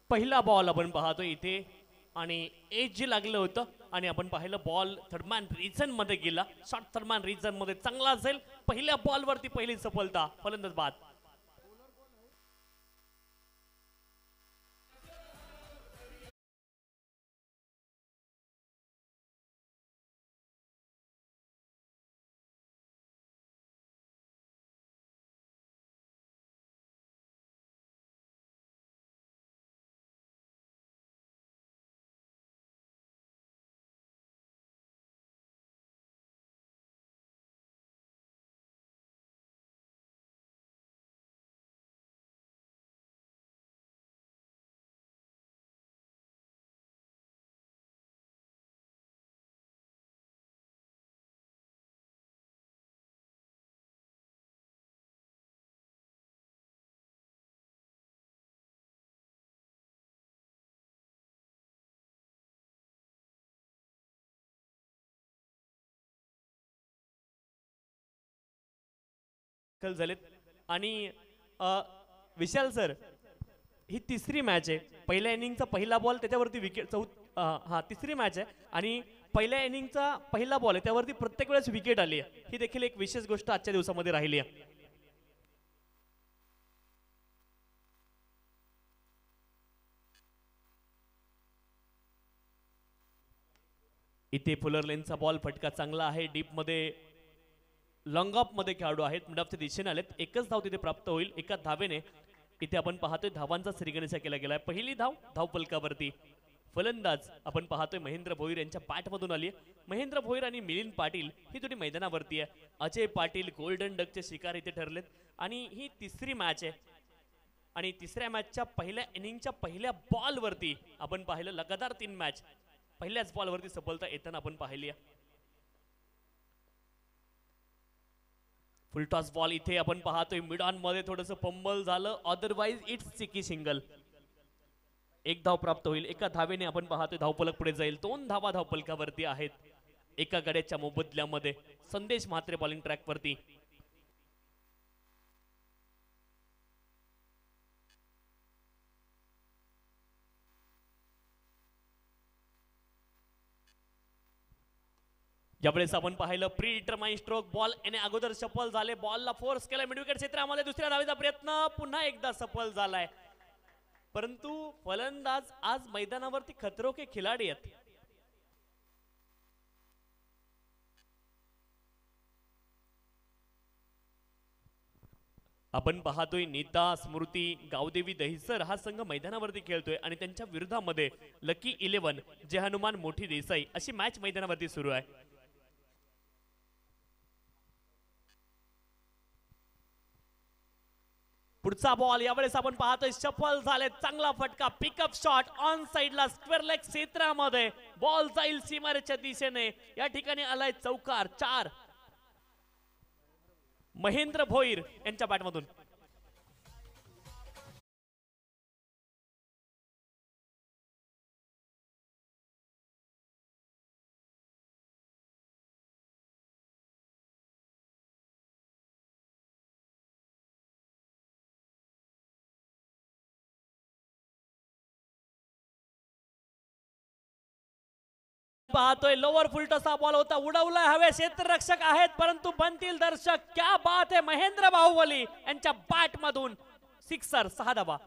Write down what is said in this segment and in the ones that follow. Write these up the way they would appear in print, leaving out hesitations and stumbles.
पहिला बॉल आपण पाहतो इथे आणि एज जे लागलं होतं आणि आपण पाहिलं बॉल थर्डमॅन रिजन मध्ये गेला. शॉट थर्डमॅन रिजन मध्ये चांगला असेल. पहिल्या बॉल वरती पहिली सफलता, फलंदाज बाद. झालेत आणि विशाल सर, ही तिसरी मॅच आहे. पहिल्या इनिंगचा पहिला बॉल त्याच्यावरती विकेट हा तिसरी मॅच आहे आणि पहिल्या इनिंगचा पहिला बॉल आहे त्यावरती प्रत्येक वेळेस विकेट आली आहे. ही देखील एक विशेष गोष्ट आजच्या दिवसामध्ये राहिली आहे. इथे फुलर लेनचा बॉल फटका चांगला आहे. डीप मध्ये लॉंग ऑफ मध्ये खेळाडू आहेत. मिड ऑफच्या दिशेने आलेत. एकच धाव तिथे प्राप्त होईल. एका धावेने इथे आपण पाहतोय धावांचा श्रीगणेशा केला गेलाय. पहिली धाव धावफलकावरती. फलंदाज आपण पाहतोय महेंद्र भोईर यांच्या बॅट मधून आली आहे. महेंद्र भोईर आणि मिलिंद पाटील ही जोडी मैदानावरती आहे. अजय पाटील गोल्डन डकचे शिकार इथे ठरलेत आणि ही तिसरी मॅच आहे आणि तिसऱ्या मॅचच्या पहिल्या इनिंगच्या पहिल्या बॉल वरती आपण पाहिलं लगातार 3 मॅच पहिल्याच बॉल वरती सफलता येताना आपण पाहिली आहे. फुलटॉस बॉल इथे आपण पाहतोय मिड ऑन मध्ये थोडंसं फंबल झालं. Otherwise it's cheeky single. एक धाव प्राप्त होईल. एका धावेने आपण पाहतोय धावफलक पुढे जाईल. 2 धावा धावफलकावरती आहेत. एका गड्याच्या मोबदल्यामध्ये संदेश म्हात्रे बॉलिंग ट्रॅक वरती. यावेळेस आपण पाहिलं प्री डिटरमाइन स्ट्रोक बॉल येणे अगोदर सफल झाले. बॉलला फोर्स केला मिड विकेट क्षेत्रामध्ये. दुसऱ्या धावेचा प्रयत्न पुन्हा एकदा सफल झालाय. परंतु फलंदाज आज मैदानावरती खतरो के खिलाडी आहेत. आपण पाहतोय नीता स्मृती गावदेवी दहिसर हा संघ मैदानावरती खेळतोय आणि त्यांच्या विरोधामध्ये लकी 11 जे हनुमान मोठी देसाई अशी मॅच मैदानावरती सुरू आहे. पुढचा बॉल यावेळेस आपण पाहतोय सफल झाले. चांगला फटका पिकअप शॉट ऑन साइडला स्क्वेअर लेग क्षेत्रामध्ये. बॉल जाईल सीमारेच्या दिशेने. या ठिकाणी आलाय चौकार. 4 महेंद्र भोईर यांच्या बॅटमधून. पाहतोय लोअर फुलटॉस बॉल होता. उडवलाय हवे. क्षेत्ररक्षक आहेत परंतु बनतील दर्शक. क्या बात आहे. महेंद्र बाहुबली यांच्या बॅट मधून सिक्सर. 6 धावा.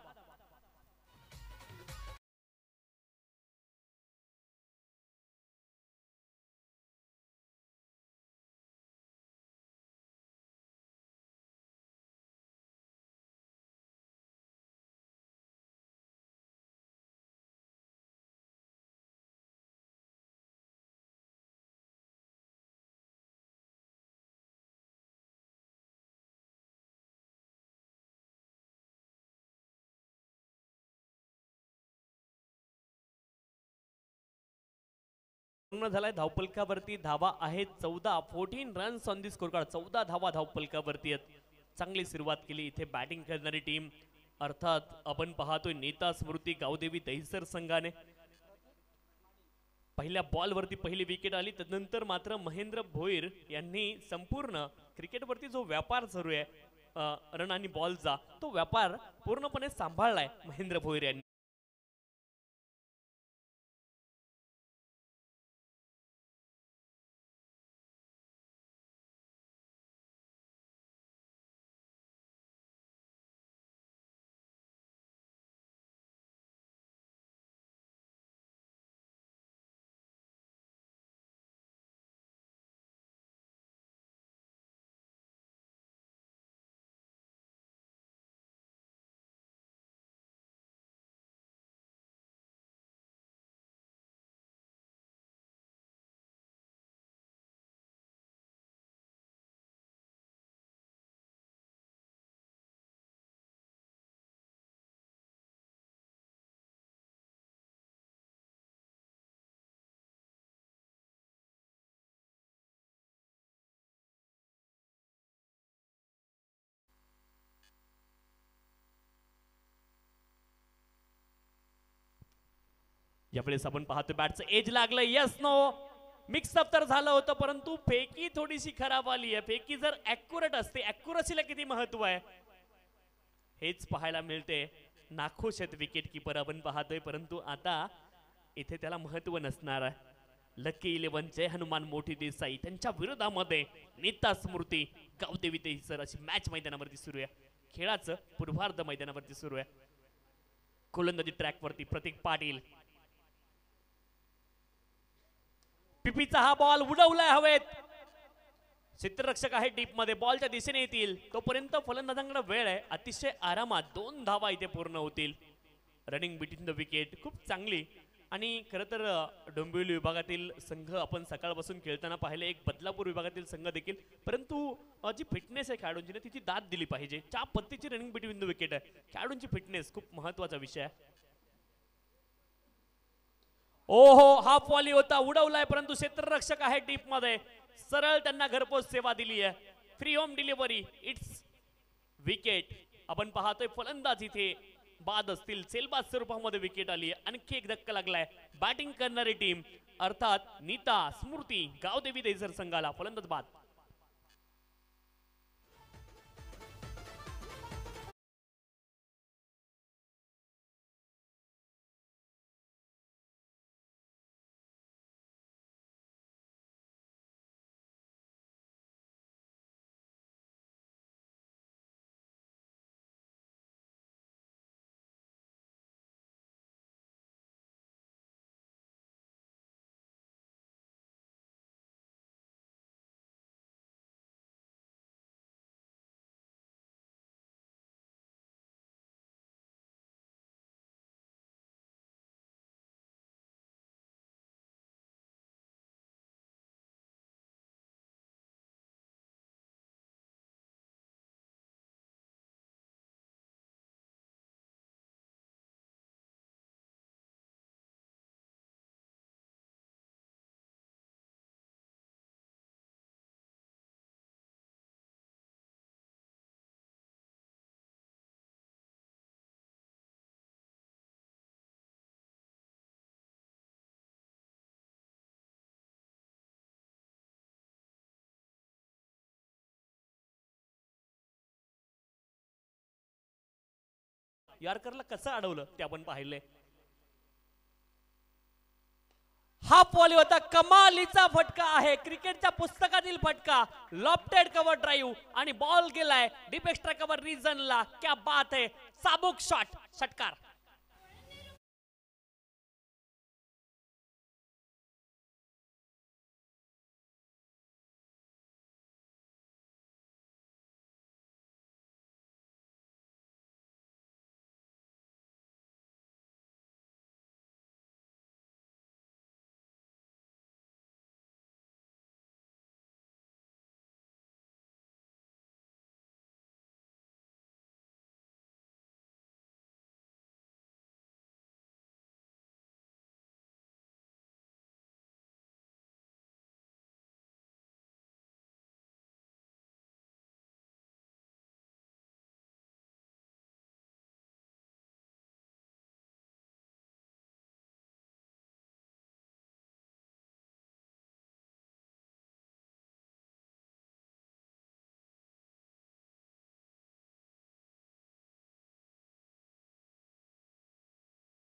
पूर्ण झालाय. धावपलकावरती धावा आहेत 14. 14 runs on the score card. 14 धावा धावपलकावरती आहेत. चांगली सुरुवात केली इथे बॅटिंग करणारी टीम. अर्थात आपण पाहतोय नीता स्मृती गावदेवी दहिसर संघाने पहिल्या बॉल वरती पहिली विकेट आली. त्यानंतर मात्र महेंद्र भोईर यांनी संपूर्ण क्रिकेटवरती जो व्यापार सुरू आहे रन आणि बॉलचा तो व्यापार पूर्णपणे सांभाळलाय महेंद्र भोईर यांनी. यावेळेस आपण पाहतो बॅटचं एज लागलं. यस नो मिक्सअप तर झालं होतं, परंतु फेकी थोडीशी खराब आली आहे. फेकी जर ऍक्युरेट असते, ऍक्युरसीला किती महत्व आहे हेच पाहायला मिळते. नाखुश आहेत विकेट किपर आपण पाहतोय, परंतु आता इथे त्याला महत्व नसणार आहे. लकी 11 हनुमान मोठी देसाई त्यांच्या विरोधामध्ये नीता स्मृती गावदेवी तेसर अशी मॅच मैदानावरती सुरू आहे. खेळाचं पूर्वार्ध मैदानावरती सुरू आहे. गोलंदाजी ट्रॅकवरती प्रतीक पाटील. पिपीचा हा बॉल उडवलाय हवेत. क्षेत्ररक्षक आहे डीप मध्ये, बॉलच्या दिशेने येतील तोपर्यंत फलंदाजांकडे वेळ आहे. अतिशय आरामात 2 धावा इथे पूर्ण होतील. रनिंग बिटवीन द विकेट खूप चांगली. आणि खरं तर डोंबिवली विभागातील संघ आपण सकाळपासून खेळताना पाहिले, एक बदलापूर विभागातील संघ देखील, परंतु जी फिटनेस आहे खेळाडूंची ना तिची दाद दिली पाहिजे. ज्या पद्धतीची रनिंग बिटवीन द विकेट आहे, खेळाडूंची फिटनेस खूप महत्वाचा विषय आहे. ओहो हाफ वॉली होता, उडवलाय, परंतु क्षेत्ररक्षक आहे डीप मध्ये, सरळ त्यांना घरपोच सेवा दिली आहे. Free home delivery, it's wicket. आपण पाहतोय फलंदाज इथे बाद असतील. सेलबाद स्वरूपामध्ये विकेट आली आहे. आणखी एक धक्का लागलाय. बॅटिंग करणारी टीम अर्थात नीता स्मृती गावदेवी देसर संघाला फलंदाज बाद. यार्करला कसं अडवलं ते आपण पाहिले. हाफ वॉली होता, कमालीचा फटका आहे, क्रिकेटच्या पुस्तकातील फटका. लॉफ्टेड कव्हर ड्राईव्ह आणि बॉल गेलाय डीप एक्स्ट्रा कव्हर रिजनला. क्या बात है, चाबूक शॉट, षटकार.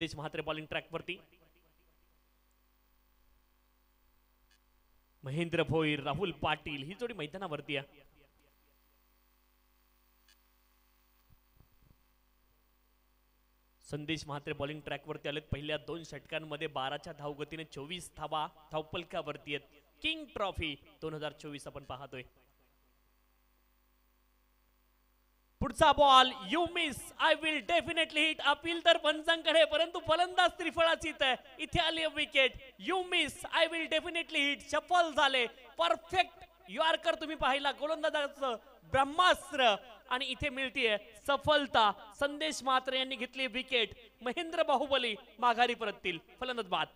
देश म्हात्रे बॉलिंग ट्रॅक वरती. महेंद्र भोईर, राहुल पाटील ही जोडी मैदानावरती आहे. संदेश म्हात्रे बॉलिंग ट्रॅक वरती आलेत. पहिल्या 2 षटकांमध्ये 12च्या धावगतीने 24 धावा धावपलकावरती आहेत. किंग ट्रॉफी 2024 आपण पाहतोय. पुढचा ball you miss, I will definitely hit. Appeal तर पंचांकडे, परंतु फलंदाज त्रिफळाचीत आहे. इथे आली wicket. You miss, I will definitely hit. सफल झाले. परफेक्ट यॉर्कर तुम्ही पाहिला, गोलंदाजाचं ब्रह्मास्त्र, आणि इथे मिळतीये सफलता. संदेश म्हात्रे यांनी घेतली विकेट. महेंद्र बाहुबली माघारी परततील. फलंदाज बाद.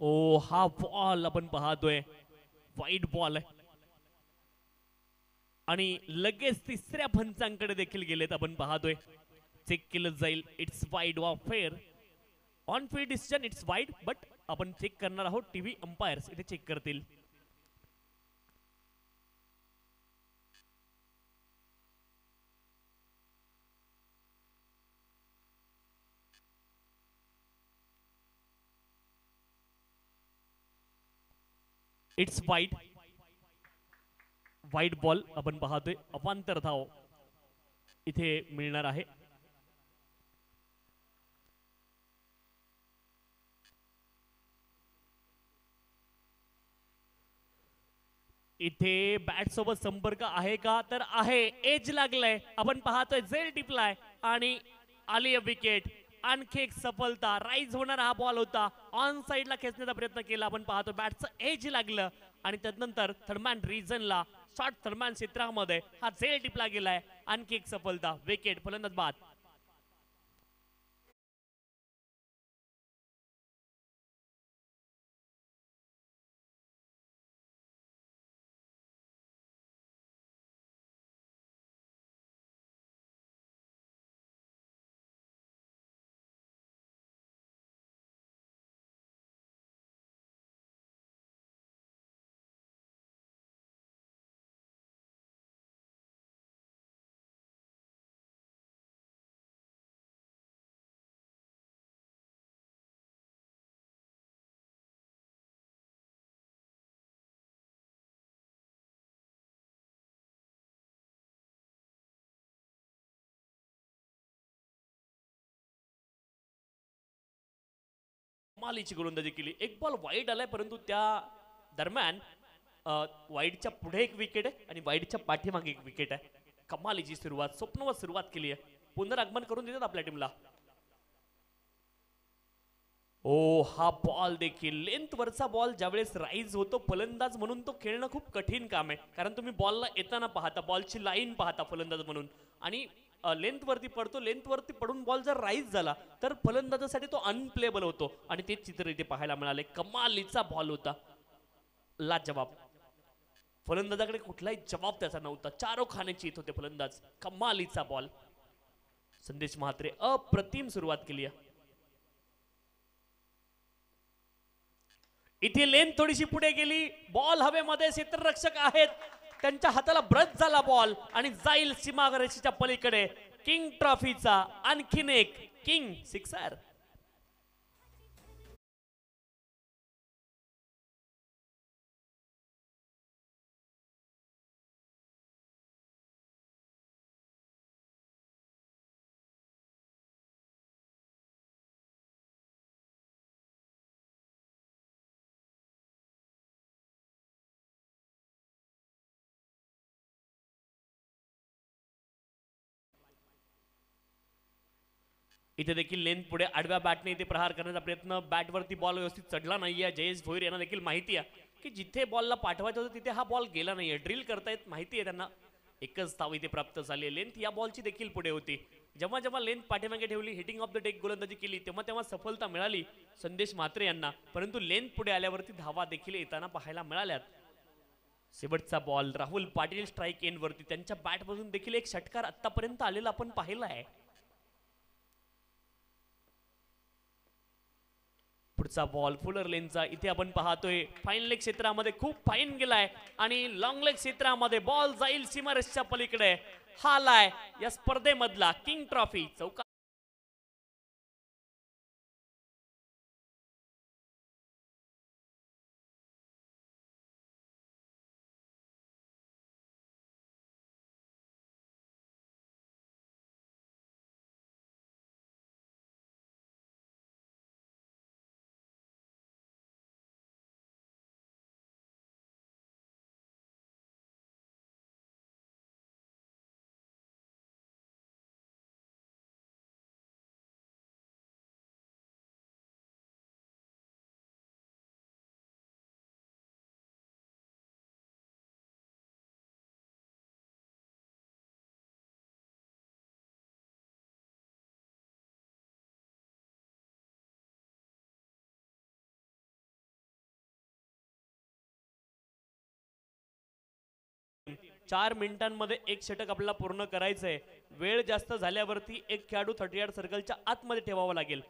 ओ हा बॉल आपण पाहतोय वाईट बॉल आहे आणि लगेच तिसऱ्या पंचांकडे देखील गेलेत आपण पाहतोय चेक केलं जाईल इट्स वाईड वा fair on field decision it's wide but आपण चेक करणार आहोत टीव्ही अंपायर्स इथे चेक करतील इट्स वाईड वाईट बॉल आपण पाहतोय अवांतर धाव इथे मिळणार आहे इथे बॅट सोबत संपर्क आहे का तर आहे एज लागलाय आपण पाहतोय झेल टिपलाय आणि आली विकेट आणखी एक सफलता राईज होणारा हा बॉल होता ऑन साइडला खेचण्याचा प्रयत्न केला आपण पाहतो बॅटचं एज लागलं आणि त्यानंतर थर्डमॅन रिजनला शॉर्ट थर्डमॅन क्षेत्रामध्ये हा झेल टिपला गेलाय आणखी एक सफलता विकेट फलंदाज बाद कमालीची गोलंदाजी केली एक बॉल वाईड आलाय परंतु त्या दरम्यान वाईडच्या पुढे एक विकेट आहे आणि वाईडच्या पाठीमागे एक विकेट आहे कमालीची सुरुवात स्वप्नवत सुरुवात केली आहे पुनरागमन करून देतात आपल्या टीमला ओ हा बॉल देखील लेंथ वरचा बॉल ज्यावेळेस राईज होतो फलंदाज म्हणून तो खेळणं खूप कठीण काम आहे कारण तुम्ही बॉलला येताना पाहता बॉलची लाईन पाहता फलंदाज म्हणून आणि लेंथ वरती पडतो लेंथ वरती पडून बॉल जर राईज झाला तर फलंदाजासाठी तो अनप्लेबल होतो आणि तेच चित्र इथे पाहायला मिळाले कमालीचा बॉल होता लाजवाब फलंदाजाकडे कुठलाही जबाब त्याचा नव्हता चारो खाण्याची येत होते फलंदाज कमालीचा बॉल संदेश म्हात्रे अप्रतिम सुरुवात केली आहे इथे लेन थोडीशी पुढे गेली बॉल हवेमध्ये क्षेत्ररक्षक आहेत त्यांच्या हाताला ब्रश झाला बॉल आणि जाईल सीमारेषेच्या पलीकडे किंग ट्रॉफीचा आणखीन एक किंग सिक्सर इथे देखील लेन पुढे आडव्या बॅटने इथे प्रहार करण्याचा प्रयत्न बॅटवरती बॉल व्यवस्थित चढला नाहीये जयेश भोईर यांना देखील माहिती आहे की जिथे बॉलला पाठवायचं होतं तिथे हा बॉल गेला नाहीये ड्रिल करतायत माहिती आहे त्यांना एकच धाव इथे प्राप्त झाली लेंथ या बॉलची देखील पुढे होती जेव्हा जेव्हा लेंथ पाठीमागे ठेवली हिटिंग ऑफ द डेक गोलंदाजी केली तेव्हा तेव्हा सफलता मिळाली संदेश म्हात्रे यांना परंतु लेंथ पुढे आल्यावरती धावा देखील येताना पाहायला मिळाल्यात शेवटचा ball Rahul Patil strike end वरती त्यांच्या बॅटमधून देखील एक षटकार आतापर्यंत आलेला आपण पाहिला आहे पुढचा बॉल फुलर लेनचा इथे आपण पाहतोय फाईन लेग क्षेत्रामध्ये खूप फाईन गेलाय आणि लॉंग लेग क्षेत्रामध्ये बॉल जाईल सीमारेषच्या पलीकडे हालाय या स्पर्धेमधला किंग ट्रॉफी चौका 4 मिनिटांमध्ये एक षटक आपल्याला पूर्ण करायचंय. वेळ जास्त झाल्यावरती एक खेळाडू 30 यार्ड सर्कलच्या आतमध्ये ठेवावा लागेल.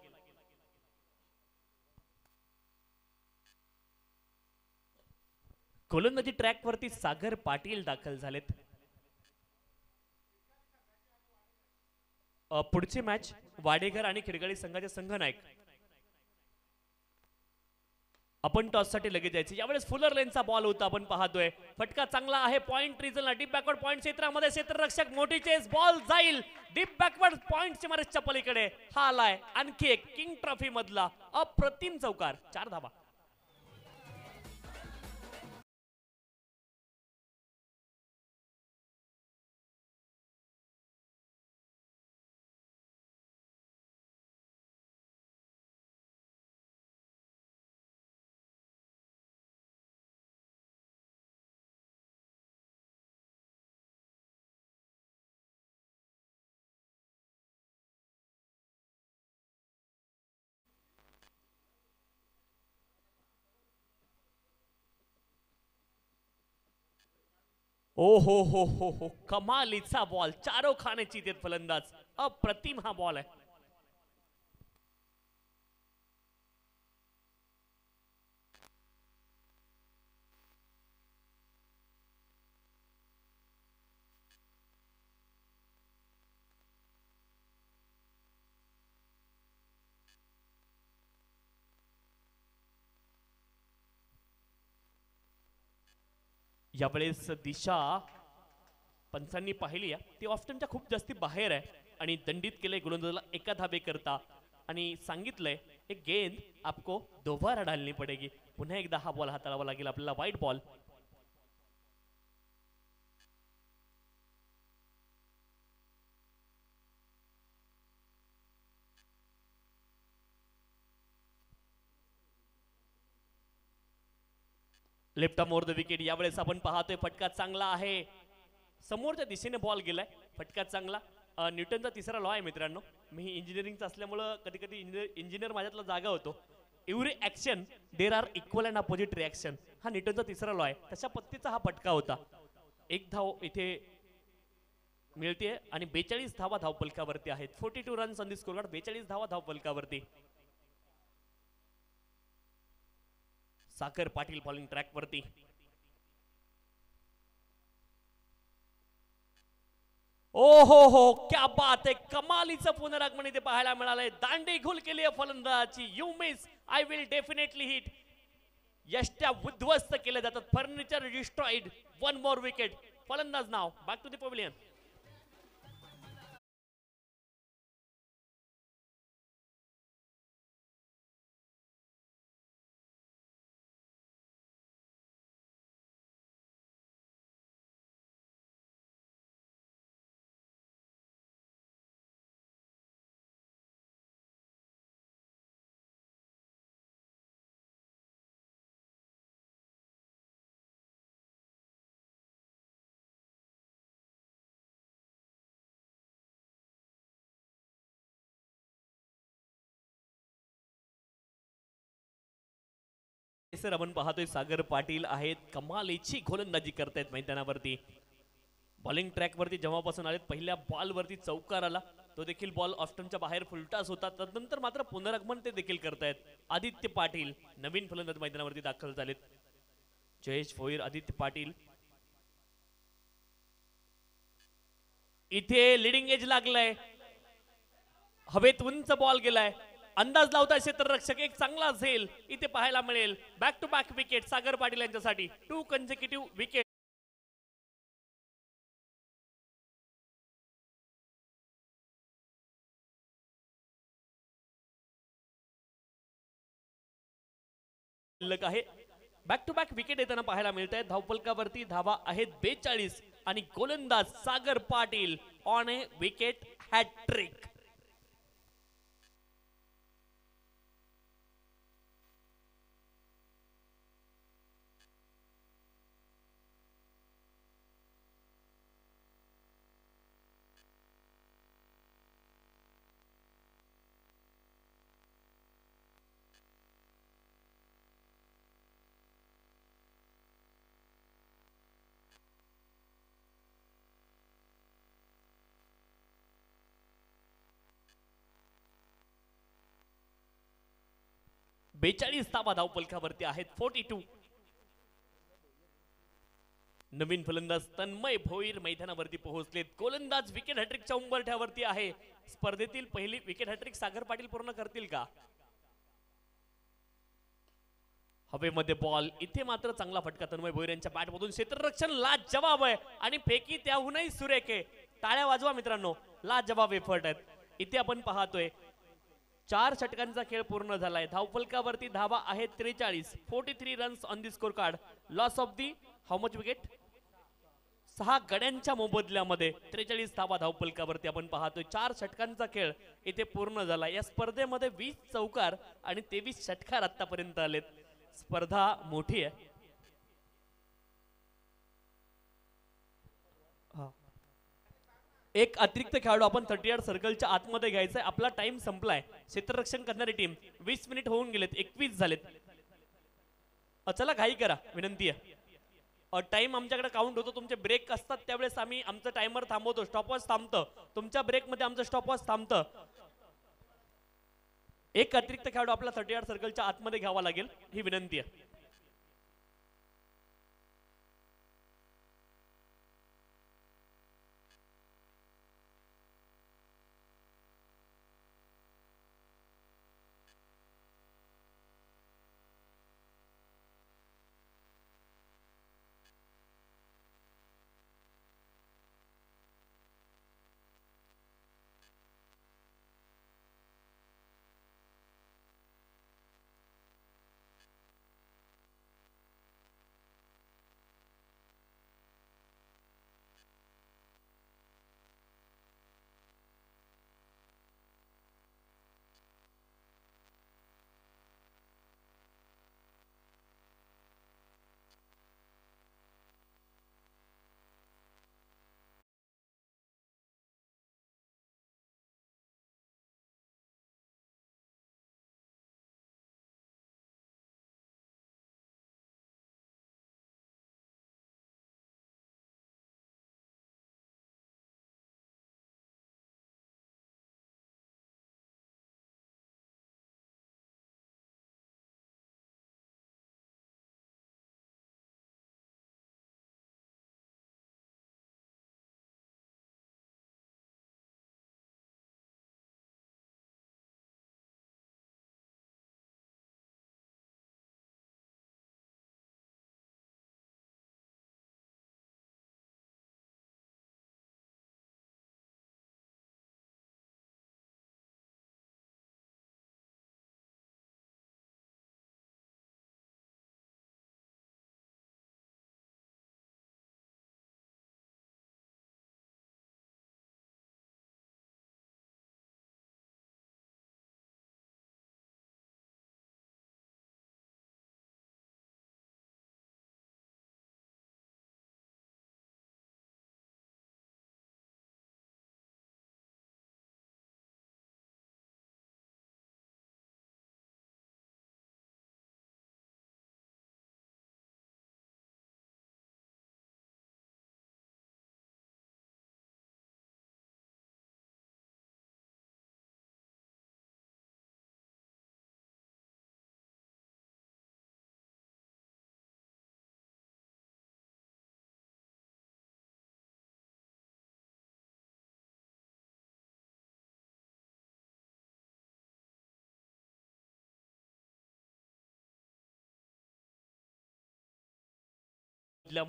गोलंदाजी ट्रॅकवरती सागर पाटील दाखल झालेत. पुढची मॅच वाडेकर आणि खिडगाळी संघाचे संघनायक. आपण टॉस साठी लगेच जायचे. यावेळेस फुलर लेनचा बॉल होता, आपण पाहतोय. फटका चांगला आहे पॉइंट रिझनला. डीप बॅकवर्ड पॉइंट क्षेत्रामध्ये क्षेत्ररक्षक मोठी चेस, बॉल जाईल डीप बॅकवर्ड पॉइंटच्या मारेच्या पलीकडे. हा आलाय आणखी एक किंग ट्रॉफी मधला अप्रतिम चौकार. 4 धावा. ओ हो कमालीचा बॉल. चारो खाण्याची ते फलंदाज. अप्रतिम हा बॉल आहे. यावेळेस दिशा पंचांनी पाहिली आहे ती ऑफ्टनच्या खूप जास्ती बाहेर आहे आणि दंडित केलंय गोलंदाजाला एका धाबे करता आणि सांगितलंय एक गेंद आपको दोबारा डालनी पडेगी. पुन्हा एकदा हा बॉल हाताळावा लागेल आपल्याला. वाईट ball. Left of more the wicket. यावेळेस आपण पाहतोय फटका चांगला आहे. समोरच्या दिशेने बॉल गेलाय. फटका चांगला. न्यूटनचा तिसरा लॉ आहे मित्रांनो. मी इंजिनिअरिंगचा असल्यामुळं कधी कधी इंजिनियर माझ्यातला जागा होतो. Every action there are equal and opposite reaction. हा न्यूटनचा तिसरा लॉ आहे. तशा पद्धतीचा हा फटका होता. एक धाव इथे मिळते आणि 42 धावा धावफलकावरती आहेत. 42 रन्स ऑन दी स्कोरबोर्ड. 42 धावा धावफलकावरती. सागर पाटील बॉलिंग ट्रॅक वरती. ओ हो क्या बात आहे. कमालीचं पुनरागमन इथे पाहायला मिळालंय. दांडी घुल केली आहे फलंदाजी. You miss I will definitely hit. यष्ट्या उद्ध्वस्त केले जातात. Furniture destroyed. 1 more wicket. फलंदाज नाव back to the pavilion. Sir आपण पाहतोय सागर पाटील आहेत. कमालीची गोलंदाजी करतायत मैदानावरती. बॉलिंग ट्रॅक वरती जेव्हापासून आलेत पहिल्या बॉल वरती चौकार आला. तो देखील बॉल ऑफ्टनच्या बाहेर फुलटास होता. तदनंतर मात्र पुनरागमन ते देखील करतायत. आदित्य पाटील नवीन फलंदाज मैदानावरती दाखल झालेत. जयेश भोईर, आदित्य पाटील. इथे लिडिंग एज लागलाय. हवेत उंच बॉल गेलाय. अंदाज लावता क्षेत्ररक्षक एक चांगला झेल इथे पाहायला मिळेल. Back to back wicket Sagar Patil यांच्यासाठी. 2 कन्झिक्युटिव्ह विकेट. आहे. बॅक टू बॅक विकेट येताना पाहायला मिळत आहेत. धावफलकावरती धावा आहेत 42 आणि गोलंदाज Sagar Patil on a wicket hattrick. 42 धावा धावपलकावरती आहेत. 42. नवीन फलंदाज तन्मय भोईर मैदानावरती पोहोचलेत. गोलंदाज विकेट हॅट्रिकच्या उंबरठ्यावरती आहे. स्पर्धेतील पहिली विकेट हॅट्रिक सागर पाटील पूर्ण करतील का? हवेमध्ये बॉल, इथे मात्र चांगला फटका तन्मय भोईर यांच्या बॅटमधून. क्षेत्ररक्षण लाजवाब आहे आणि फेकी त्याहूनही सुरेख आहे. टाळ्या वाजवा मित्रांनो, लाजवाब एफर्ट आहेत. इथे आपण पाहतोय 4 षटकांचा खेळ पूर्ण झालाय. धावफलकावरती धावा आहेत 43. 43 runs on the score card. Loss of the how much wicket? 6 गड्यांच्या मोबदल्यामध्ये 43 धावा धावफलकावरती आपण पाहतोय. 4 षटकांचा खेळ इथे पूर्ण झाला. या स्पर्धेमध्ये 20 चौकार आणि 23 षटकार आतापर्यंत आलेत. स्पर्धा मोठी आहे. एक अतिरिक्त खेळाडू आपण 30 सर्कलच्या आतमध्ये घ्यायचंय. आपला टाइम संपलाय. क्षेत्ररक्षण करणारी टीम 20 मिनिट होऊन गेलेत, 21 झालेत. चला घाई करा, विनंती आहे. टाइम आमच्याकडे काउंट होतो. तुमचे ब्रेक असतात त्यावेळेस आम्ही आमचं टाइमर थांबवतो. स्टॉपवॉच थांबतं. तुमच्या ब्रेक मध्ये आमचं स्टॉपवॉच थांबतं. एक अतिरिक्त खेळाडू आपला 30 सर्कलच्या आतमध्ये घ्यावा लागेल, ही विनंती आहे.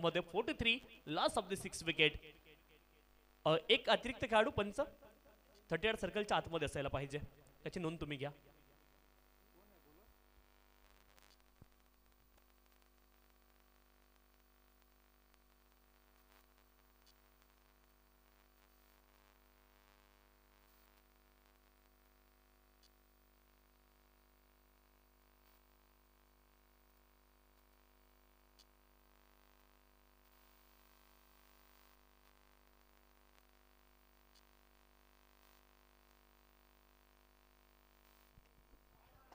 मध्ये 43 लॉस ऑफ द 6 विकेट. एक अतिरिक्त खेळाडू पंच 30 सर्कलच्या आतमध्ये असायला पाहिजे, त्याची नोंद तुम्ही घ्या.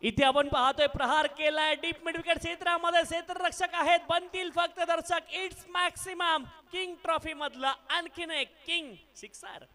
इथे आपण पाहतोय प्रहार केलाय डीप मिड विकेट क्षेत्रामध्ये. क्षेत्ररक्षक आहेत, बनतील फक्त दर्शक. इट्स मॅक्सिमम किंग ट्रॉफी मधला आणखीन एक किंग सिक्सर.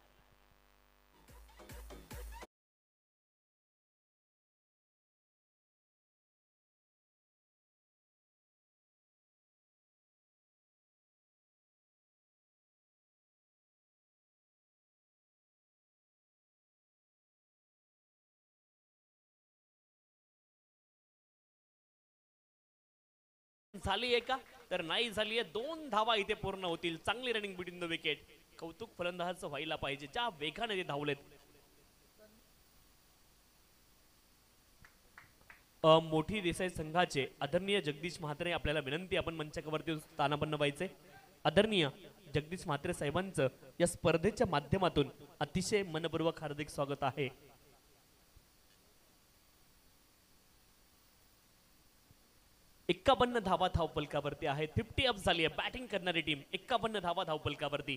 झाली आहे का तर नाही झाली आहे. 2 धावा इथे पूर्ण होतील. चांगली रनिंग बिटवीन द विकेट. कौतुक फलंदाज व्हायला पाहिजे ज्या वेगाने ते धावलेत. मोठी देसाई संघाचे आदरणीय जगदीश म्हात्रे आपल्याला विनंती आपण मंचावरती स्थानापन्न व्हायचे. आदरणीय जगदीश म्हात्रे साहेबांचं या स्पर्धेच्या माध्यमातून अतिशय मनपूर्वक हार्दिक स्वागत आहे. एक्कावन्न धावा धावपलकावरती आहेत. 50 अप झाली आहे बॅटिंग करणारी टीम. 51 धावा धावपलकावरती.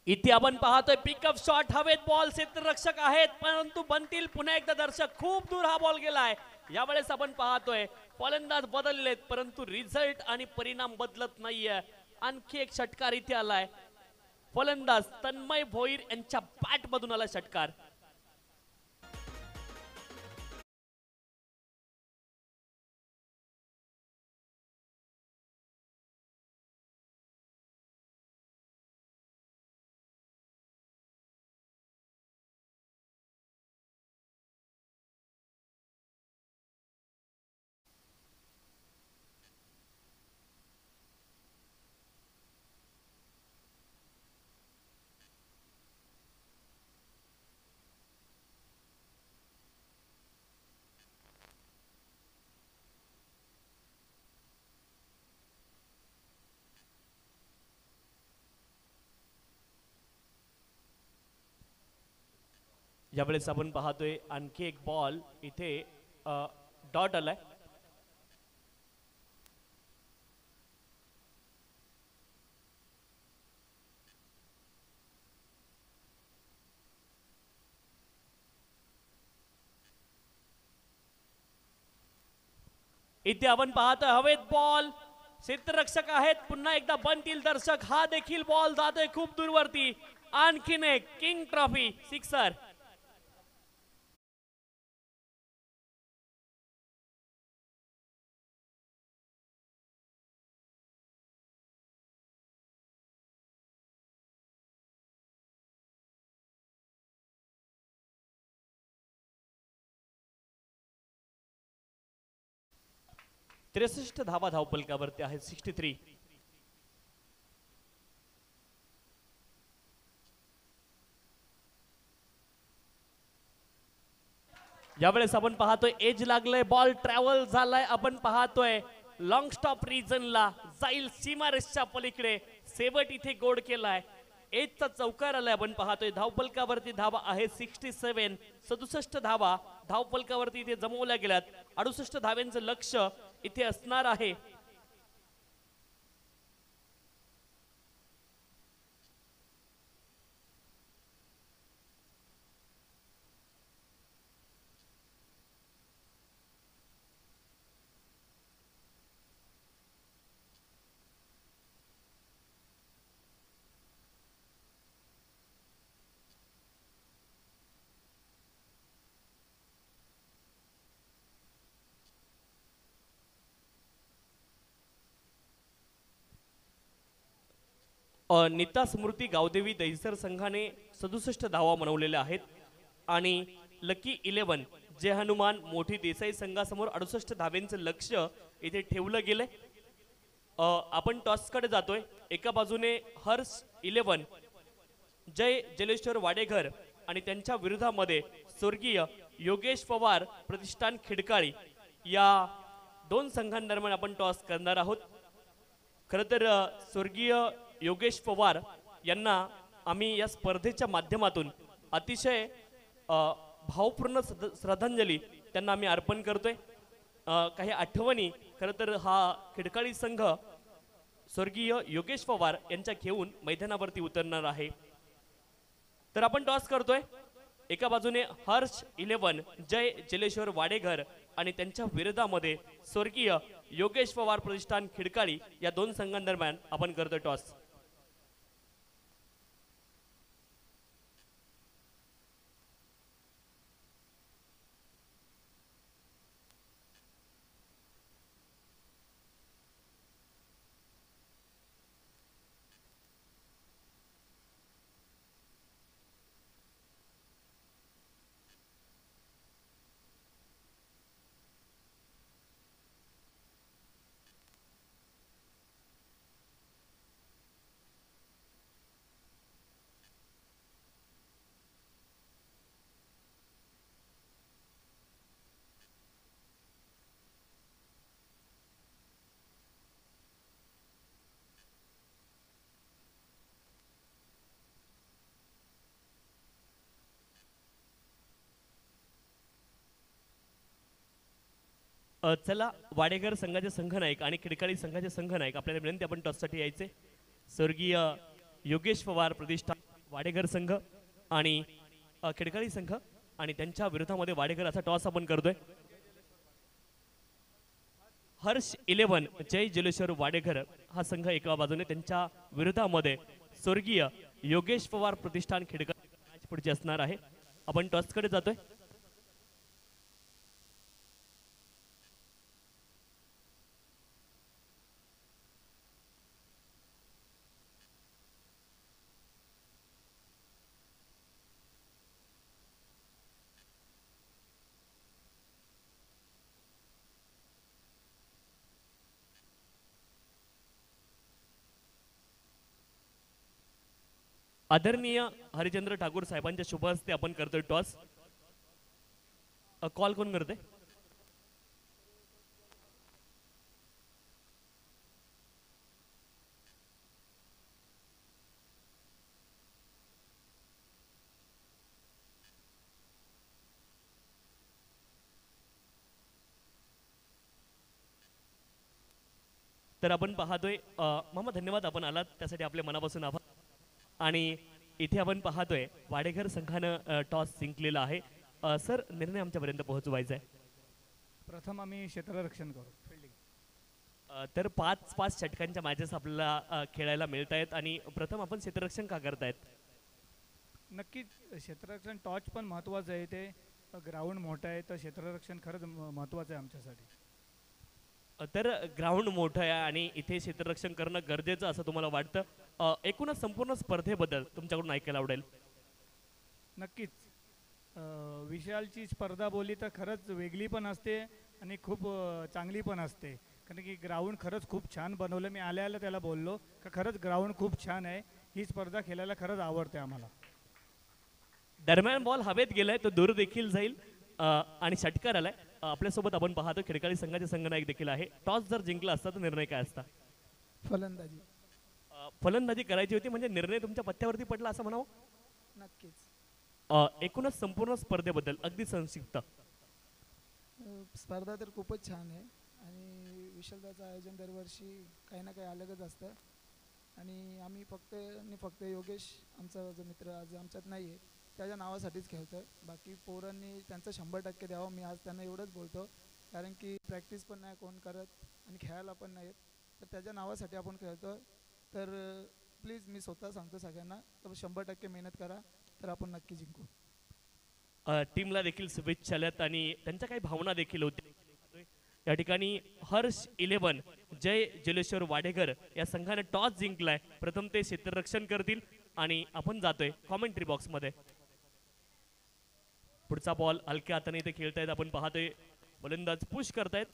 इथे आपण पाहतोय पिकअप शॉट हवेत. बॉल क्षेत्ररक्षक आहेत परंतु बनतील पुन्हा एकदा दर्शक. खूप दूर हा बॉल गेलाय. यावेळेस आपण पाहतोय फलंदाज बदललेत परंतु रिझल्ट आणि परिणाम बदलत नाहीये. आणखी एक षटकार इथे आलाय. फलंदाज तन्मय भोईर यांच्या बॅट मधून आला षटकार. यावेळेस आपण पाहतोय आणखी एक बॉल इथे डॉट आलाय. इथे आपण पाहतोय हवेत बॉल. क्षेत्ररक्षक आहेत पुन्हा एकदा बनतील दर्शक. हा देखील बॉल जातोय खूप दूरवरती. आणखीन एक किंग ट्रॉफी सिक्सर. त्रेसष्ट धावा धावपलकावरती आहेत. 63. यावेळेस आपण पाहतोय एज लागलंय. बॉल ट्रॅव्हल झालाय. आपण पाहतोय लॉंग स्टॉप रिजनला जाईल सीमारेषच्या पलीकडे. शेवट इथे गोड केलाय. एजचा चौकार आलाय. आपण पाहतोय धावपलकावरती धावा आहे 67. 67 धावा धावपलकावरती इथे जमवल्या गेल्यात. 68 धाव्यांचं लक्ष इथे असणार आहे. नीता स्मृती गावदेवी दहिसर संघाने 67 धावा बनवलेल्या आहेत आणि लकी 11 जय हनुमान मोठी देसाई संघासमोर 68 धाव्यांचं लक्ष इथे ठेवलं गेलंय. आपण टॉस कडे जातोय. एका बाजूने हर्ष 11 जय जलेश्वर वाडेघर आणि त्यांच्या विरोधामध्ये स्वर्गीय योगेश पवार प्रतिष्ठान खिडकाळी या 2 संघांदरम्यान आपण टॉस करणार आहोत. खरं तर स्वर्गीय योगेश पवार यांना आम्ही या स्पर्धेच्या माध्यमातून अतिशय भावपूर्ण श्रद्धांजली त्यांना आम्ही अर्पण करतोय. काही आठवणी खरं तर हा खिडकाळी संघ स्वर्गीय योगेश पवार यांच्या घेऊन मैदानावरती उतरणार आहे. तर आपण टॉस करतोय. एका बाजूने हर्ष 11 जय जलेश्वर वाडेघर आणि त्यांच्या विरोधामध्ये स्वर्गीय योगेश पवार प्रतिष्ठान खिडकाळी या 2 संघांदरम्यान आपण करतोय टॉस. चला वाडेकर संघाचे संघनायक आणि खिडकाळी संघाचे संघनायक आपल्याला विनंती आपण टॉससाठी यायचे. स्वर्गीय योगेश पवार प्रतिष्ठान वाडेकर संघ आणि खिडकाळी संघ आणि त्यांच्या विरोधामध्ये वाडेकर असा टॉस आपण करतोय. हर्ष 11 जय जलेश्वर वाडेकर हा संघ एका बाजूने, त्यांच्या विरोधामध्ये स्वर्गीय योगेश पवार प्रतिष्ठान खिडकाळी मॅच पुढची असणार आहे. आपण टॉसकडे जातोय. आदरणीय हरिचंद्र ठाकूर साहेबांच्या शुभ हस्ते आपण करतोय टॉस. कॉल कोण करते? तर आपण पाहतोय मामा धन्यवाद आपण आलात त्यासाठी आपल्या मनापासून आभार. आणि इथे आपण पाहतोय वाडेकर संघानं टॉस जिंकलेला आहे. सर निर्णय आमच्यापर्यंत पोहोचवायचा आहे. प्रथम आम्ही क्षेत्ररक्षण करू. तर 5-5 षटकांच्या मॅचेस आपल्याला खेळायला मिळत आहेत आणि प्रथम आपण क्षेत्ररक्षण का करतायत? नक्कीच क्षेत्ररक्षण टॉच पण महत्त्वाचं आहे. ते ग्राउंड मोठं आहे तर क्षेत्ररक्षण खरंच महत्त्वाचं आहे आमच्यासाठी. तर ग्राउंड मोठं आहे आणि इथे क्षेत्ररक्षण करणं गरजेचं असं तुम्हाला वाटतं? एकूणच संपूर्ण स्पर्धेबद्दल तुमच्याकडून ऐकायला आवडेल. नक्कीच विशालची स्पर्धा बोलली तर खरंच वेगळी पण असते आणि खूप चांगली पण असते. कारण की ग्राउंड खरंच खूप छान बनवलं. मी आल्या त्याला बोललो का खरंच ग्राउंड खूप छान आहे. ही स्पर्धा खेळायला खरंच आवडते आम्हाला. दरम्यान बॉल हवेत गेलाय तो दूर देखील जाईल आणि षटकार आलाय. आपल्यासोबत आपण पाहतो खिडकाळी संघाचे संघनायक देखील आहे. टॉस जर जिंकला असता तर निर्णय काय असता? फलंदाजी. फलंदाजी करायची होती म्हणजे निर्णय तुमच्या पत्त्यावरती पडला असं म्हणावं. नक्कीच. एकूणच संपूर्ण स्पर्धेबद्दल अगदी संक्षिप्त. स्पर्धा तर खूपच छान आहे आणि विशालदाचं आयोजन दरवर्षी काही ना काही अलगच असतं आणि आम्ही फक्त योगेश आमचा जो मित्र आज आमच्यात नाही आहे त्याच्या नावासाठीच खेळतो आहे. बाकी पोरांनी त्यांचं 100% द्यावं. मी आज त्यांना एवढंच बोलतो कारण की प्रॅक्टिस पण नाही कोण करत आणि खेळायला पण नाही तर त्याच्या नावासाठी आपण खेळतो. तर प्लीज मी स्वतः सांगतो सगळ्यांना तर 100% मेहनत करा तर आपण नक्की जिंकू. टीमला देखील शुभेच्छा आल्यात आणि त्यांच्या काही भावना देखील होत्या. या ठिकाणी हर्ष 11 जय जलेश्वर वाडेकर या संघाने टॉस जिंकलाय. प्रथम ते क्षेत्ररक्षण करतील आणि आपण जातोय कॉमेंट्री बॉक्स मध्ये. पुढचा बॉल हलक्या हाताने इथे खेळतायत. आपण पाहतोय फलंदाज पुश करतायत.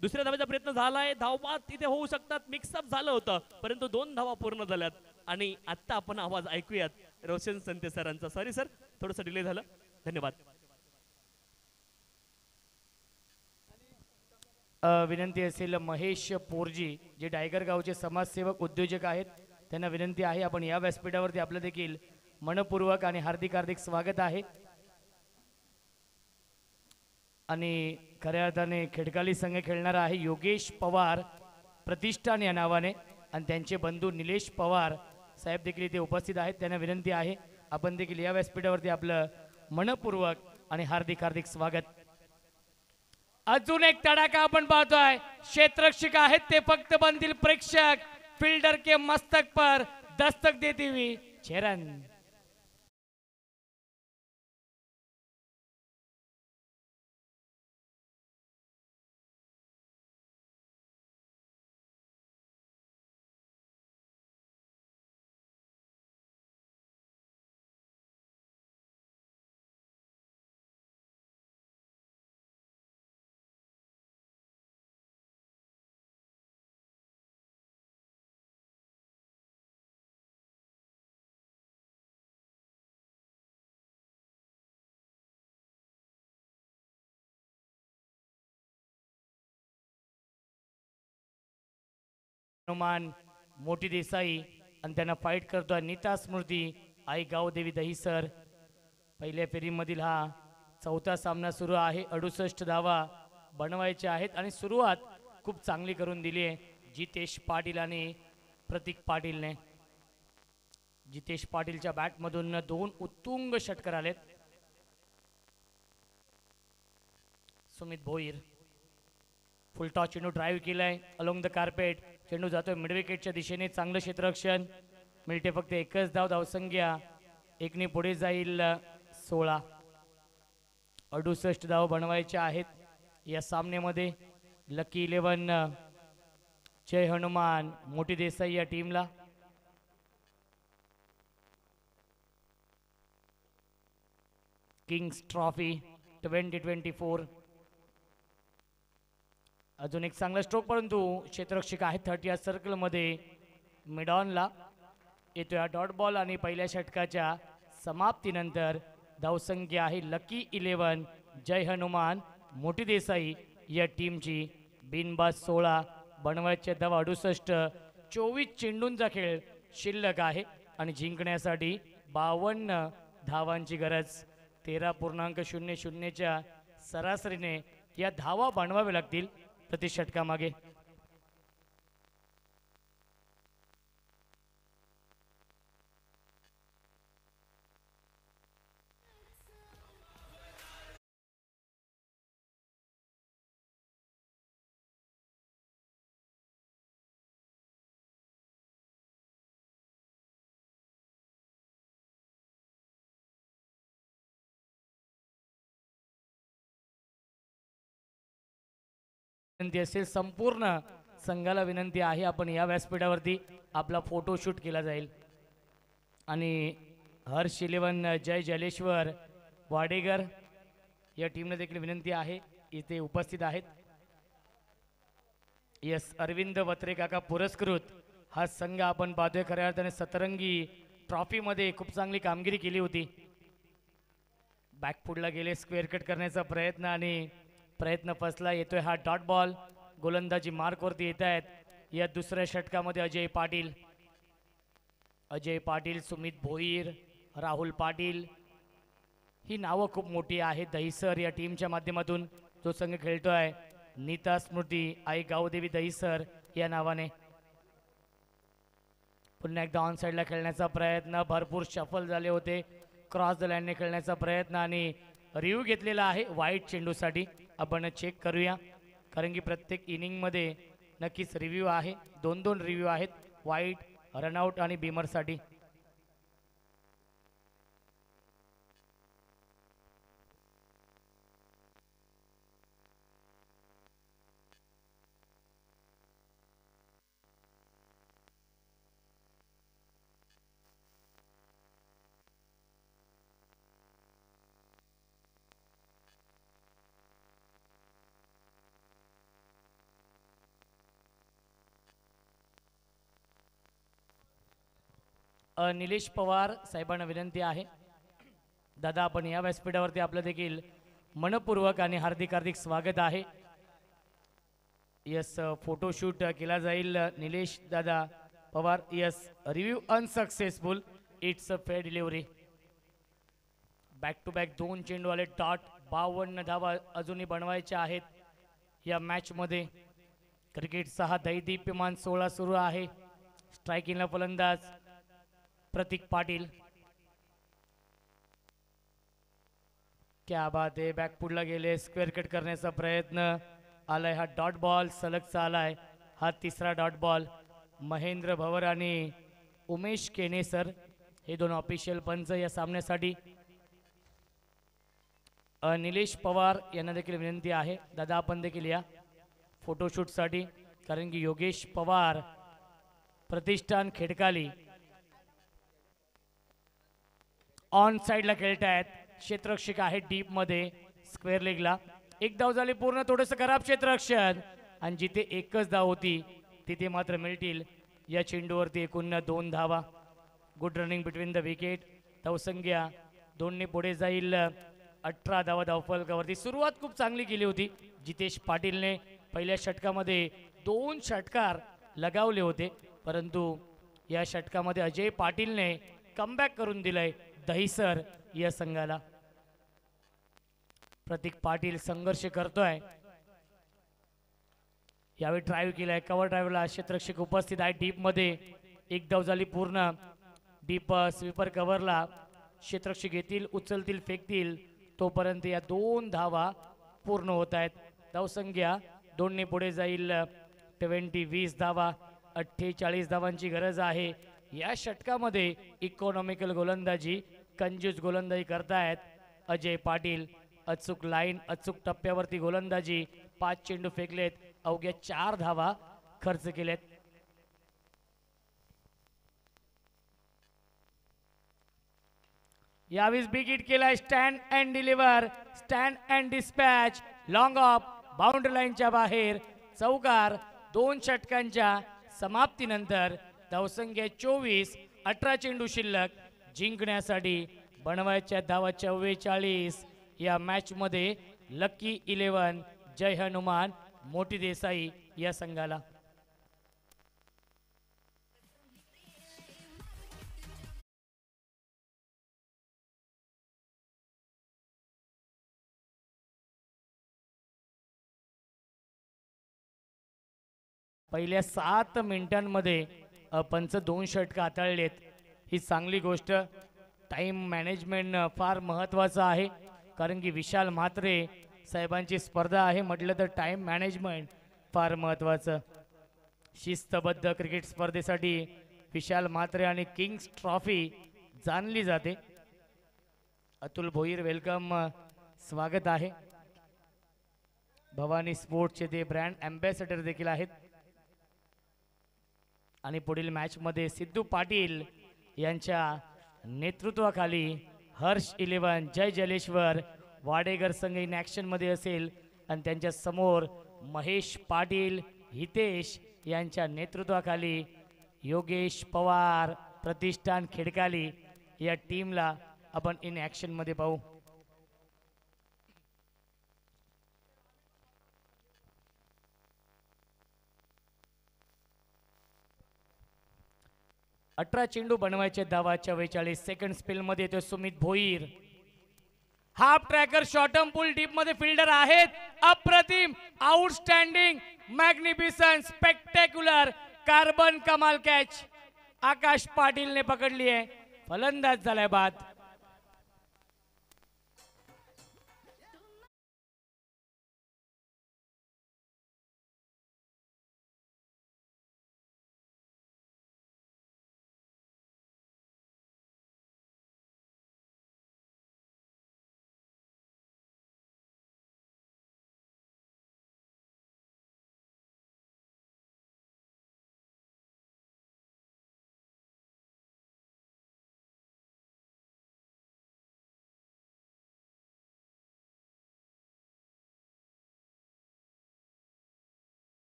दुसऱ्या धावेचा प्रयत्न झालाय. धावबाद तिथे होऊ शकतात. मिक्सअप झालं होतं परंतु 2 धावा पूर्ण झाल्यात आणि आता आपण आवाज ऐकूयात रोशन संते सरांचा. सॉरी सर थोडंसं डिले झालं. धन्यवाद. विनंती असेल महेश पोरजी जे टायगर गावचे समाजसेवक उद्योजक आहेत त्यांना विनंती आहे आपण या व्यासपीठावरती आपलं देखील मनपूर्वक आणि हार्दिक हार्दिक स्वागत आहे. आणि खऱ्या अर्थाने खिडकाली संघ खेळणारा आहे योगेश पवार प्रतिष्ठान या नावाने आणि त्यांचे बंधू निलेश पवार साहेब देखील इथे उपस्थित आहेत. त्यांना विनंती आहे आपण देखील या व्यासपीठावरती आपलं मनपूर्वक आणि हार्दिक हार्दिक स्वागत. अजून एक तडाखा आपण पाहतोय. क्षेत्ररक्षक आहेत ते फक्त बनतील प्रेक्षक. फील्डर के मस्तक पर दस्तक देती हुई चेरन. हनुमान मोठी देसाई आणि त्यांना फाईट करतोय नीता स्मृती आई गावदेवी दहीसर. पहिल्या फेरीमधील हा चौथा सामना सुरू आहे. 68 धावा बनवायच्या आहेत आणि सुरुवात खूप चांगली करून दिली आहे जितेश पाटील आणि प्रतीक पाटीलने. जितेश पाटीलच्या बॅटमधून 2 उत्तुंग षटकार आलेत. सुमित भोईर फुल टॉस चेंडू ड्राईव्ह केलाय अलोंग द कार्पेट. चेंडू जातोय मिड विकेटच्या दिशेने. चांगलं क्षेत्ररक्षण. मिळते फक्त एकच धाव. धावसंख्या 1ने पुढे जाईल 16. 68 धाव बनवायच्या आहेत या सामन्यामध्ये. लकी 11 जय हनुमान मोठी देसाई या टीमला. Kings trophy 2024. अजून एक चांगला स्ट्रोक परंतु क्षेत्ररक्षक आहे 30 सर्कल मध्ये. मिडॉनला येतोय हा डॉट बॉल आणि पहिल्या षटकाच्या समाप्तीनंतर धावसंख्या आहे लकी 11 जय हनुमान मोठी देसाई या टीमची बिनबाद 16. बनवायचे धाव 68. 24 चेंडूंचा खेळ शिल्लक आहे आणि जिंकण्यासाठी 52 धावांची गरज. 13.00च्या सरासरीने या धावा बनवाव्या लागतील प्रति षटकामागे. विनंती असेल संपूर्ण संघाला विनंती आहे आपण या व्यासपीठावरती आपला फोटो शूट केला जाईल आणि हर्ष 11 जय जलेश्वर वाडेकर या टीमला देखील विनंती आहे इथे उपस्थित आहेत. यस अरविंद वत्रे काका पुरस्कृत हा संघ आपण पाहतोय. खऱ्या अर्थाने सतरंगी ट्रॉफीमध्ये खूप चांगली कामगिरी केली होती. बॅकफुटला गेले स्क्वेअर कट करण्याचा प्रयत्न आणि प्रयत्न फसला. येतोय हा डॉट बॉल. गोलंदाजी मार्कवरती येत आहेत या दुसऱ्या षटकामध्ये अजय पाटील सुमित भोईर राहुल पाटील ही नावं खूप मोठी आहेत. दहिसर या टीमच्या माध्यमातून जो संघ खेळतोय नीता स्मृती आई गावदेवी दहिसर या नावाने. पुन्हा एकदा ऑन साईडला खेळण्याचा प्रयत्न. भरपूर शफल झाले होते. क्रॉस द लाईनने खेळण्याचा प्रयत्न आणि रिव्ह्यू घेतलेला आहे वाईट चेंडूसाठी. आपण चेक करूया कारण की प्रत्येक इनिंगमध्ये नक्कीच रिव्ह्यू आहे. 2 रिव्ह्यू आहेत वाईट रनआउट आणि बीमरसाठी. निलेश पवार साहेबांना विनंती आहे दादा आपण या व्यासपीठावरती आपलं देखील मनपूर्वक आणि हार्दिक हार्दिक स्वागत आहे. यस फोटोशूट केला जाईल निलेश दादा Pawar. Yes review unsuccessful. It's a fair delivery. Back to back 2 चेंडू आले डॉट. 52 धावा अजूनही बनवायच्या आहेत या मॅचमध्ये. क्रिकेट 6 दैदीप्यमान 16 सुरू आहे. स्ट्रायकिंगला फलंदाज प्रतीक पाटील. क्या बात आहे. बॅकफुटला गेले स्क्वेअर कट करण्याचा प्रयत्न आलाय. हा डॉट बॉल सलगचा आलाय. हा 3रा डॉट बॉल. महेंद्र भवर आणि उमेश केनेसर हे 2 ऑफिशियल पंच या सामन्यासाठी. निलेश पवार यांना देखील विनंती आहे दादा आपण देखील या फोटोशूटसाठी कारण की योगेश पवार प्रतिष्ठान खेडकाली ऑन साइडला खेळतायत. क्षेत्ररक्षक आहे डीप मध्ये स्क्वेअर लेगला. 1 धाव झाली पूर्ण. थोडंसं खराब क्षेत्ररक्षण आणि जिथे एकच धाव होती तिथे मात्र मिळतील या चेंडूवरती एकूण 2 धावा. Good running between the wicket. धावसंख्या 2ने पुढे जाईल 18 धावा धावफलकावरती. सुरुवात खूप चांगली केली होती जितेश पाटीलने. पहिल्या षटकामध्ये 2 षटकार लगावले होते परंतु या षटकामध्ये अजय पाटीलने कमबॅक करून दिलंय दहिसर या संघाला. प्रतीक पाटील संघर्ष करतोय यावेळी ड्राईव्ह केलाय, कव्हर ड्राईव्हला क्षेत्ररक्षक उपस्थित आहे. डीपमध्ये एक धाव झाली पूर्ण. डीप स्वीपर कव्हरला क्षेत्ररक्षक येतील, उचलतील, फेकतील, तोपर्यंत या 2 धावा पूर्ण होत आहेत. धावसंख्या 2ने पुढे जाईल. 20 धावा, 48 धावांची गरज आहे. या षटकामध्ये इकॉनॉमिकल गोलंदाजी, कंजूस गोलंदाजी करतायत अजय पाटील. अचूक लाईन, अचूक टप्प्यावरती गोलंदाजी. 5 चेंडू फेकलेत, अवघ्या 4 धावा खर्च केलेत. यावेळी बिग हिट केलाय. Stand and deliver, stand and dispatch, long of, boundary लाईनच्या बाहेर, चौकार. 2 षटकांच्या समाप्तीनंतर धावसंख्या 24, 18 चेंडू शिल्लक. जिंकण्यासाठी बनवायच्या धावा 44. या मॅच मध्ये लकी 11 जय हनुमान मोठी देसाई या संघाला. पहिल्या 7 मिनिटांमध्ये पंच 2 षटकं हाताळलेत. ही चांगली गोष्ट. टाइम मॅनेजमेंट फार महत्त्वाचं आहे, कारण की विशाल म्हात्रे साहेबांची स्पर्धा आहे म्हटलं तर टाइम मॅनेजमेंट फार महत्त्वाचं. शिस्तबद्ध क्रिकेट स्पर्धेसाठी विशाल म्हात्रे आणि किंग्स ट्रॉफी जाणली जाते. अतुल भोईर वेलकम, स्वागत आहे. भवानी स्पोर्ट्सचे ते ब्रँड अँबॅसेडर देखील आहेत. आणि पुढील मॅच मध्ये सिद्धू पाटील यांच्या नेतृत्वाखाली हर्ष 11 जय जलेश्वर वाडेकर संघ इन ॲक्शन मध्ये असेल. आणि त्यांच्या समोर महेश पाटील हितेश यांच्या नेतृत्वाखाली योगेश पवार प्रतिष्ठान खेडकाली या टीमला आपण इन ॲक्शन मध्ये पाहू. अठरा चेंडू बनवायचे धावा. 44 सेकंड स्पेल मध्ये येतो सुमित भोईर. हाफ ट्रॅकर, शॉर्टम पुल, डीप मध्ये फिल्डर आहेत. अप्रतिम, आउटस्टँडिंग, मॅग्निफिसंट, स्पेक्टॅक्युलर, कार्बन कमाल कॅच आकाश पाटीलने पकडली आहे. फलंदाज झालाय बाद.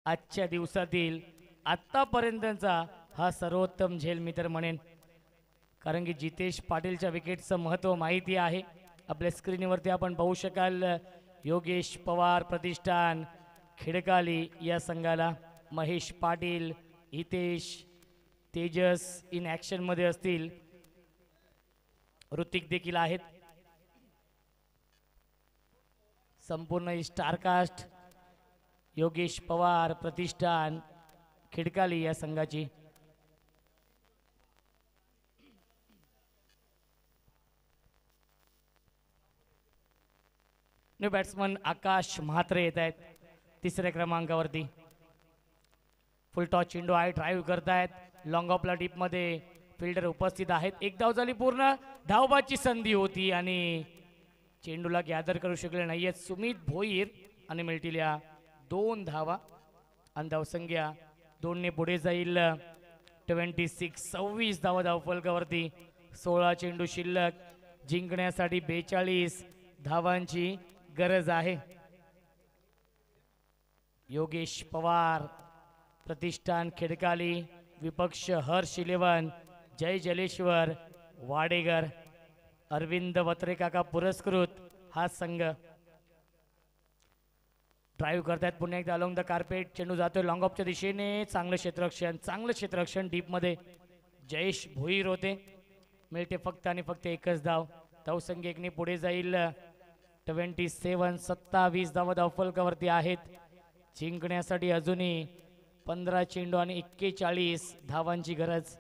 आजच्या दिवसातील आतापर्यंतचा हा सर्वोत्तम झेल मी तर म्हणेन, कारण की जितेश पाटीलच्या विकेटचं महत्त्व माहिती आहे. आपल्या स्क्रीनवरती आपण पाहू शकाल. योगेश पवार प्रतिष्ठान खिडकाली या संघाला महेश पाटील, हितेश, तेजस इन ॲक्शन मध्ये असतील. ऋतिक देखील आहेत. संपूर्ण स्टारकास्ट योगेश पवार प्रतिष्ठान खिडकाली या संघाची. न्यू बॅट्समन आकाश म्हात्रे येत आहेत 3ऱ्या क्रमांकावरती. फुल टॉस चेंडू आहे, ड्राईव्ह करतायत. लॉंग ऑफला डीप मध्ये फिल्डर उपस्थित आहेत. 1 धाव झाली पूर्ण. धावबाची संधी होती आणि चेंडूला गॅदर करू शकले नाहीयेत सुमित भोईर आणि मिळतील या 2 धावा. आणि धावसंख्या 2ने पुढे जाईल. 26 धावा धावफलकावरती. 16 चेंडू शिल्लक. जिंकण्यासाठी 42 धावांची गरज आहे. योगेश पवार प्रतिष्ठान खिडकाली, विपक्ष हर्ष 11 जय जलेश्वर वाडेकर. अरविंद वत्रे काका पुरस्कृत हा संघ. ड्राईव्ह करतायत पुन्हा एकदा अलॉंग द कार्पेट. चेंडू जातोय लॉंग ऑफच्या दिशेने. चांगलं क्षेत्ररक्षण डीपमध्ये जयेश भोईर होते. मिळते फक्त आणि फक्त एकच धाव. धावसंख्या एकने पुढे जाईल. 27 धावा धावफलकावरती आहेत. जिंकण्यासाठी अजूनही 15 चेंडू आणि 41 धावांची गरज.